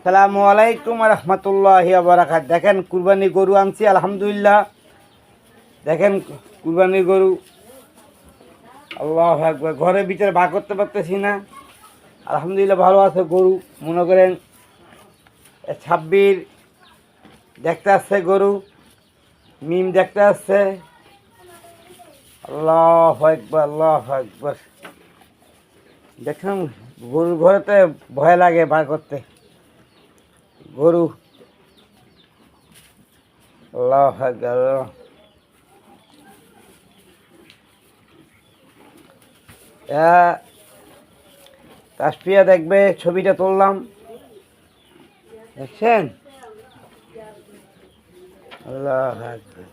আসসালামু আলাইকুম রহমতুল্লাহি বারাকাত। দেখেন কুরবানি গরু আনছি আলহামদুলিল্লাহ। দেখেন কুরবানি গরু, আল্লাহু আকবার। ঘরের ভিতরে ভাগ করতে পারতেছি না, আলহামদুলিল্লাহ ভালো আছে গরু। মনে করেন 26 দেখতে আসছে গরু, মিম দেখতে আসছে। আল্লাহু আকবার, আল্লাহু আকবার। দেখেন গরুর ঘরেতে ভয় লাগে বার করতে গরু। আল্লাহু আকবার। তাসফিয়া দেখবে, ছবিটা তুললাম, দেখছেন? আল্লাহু আকবার।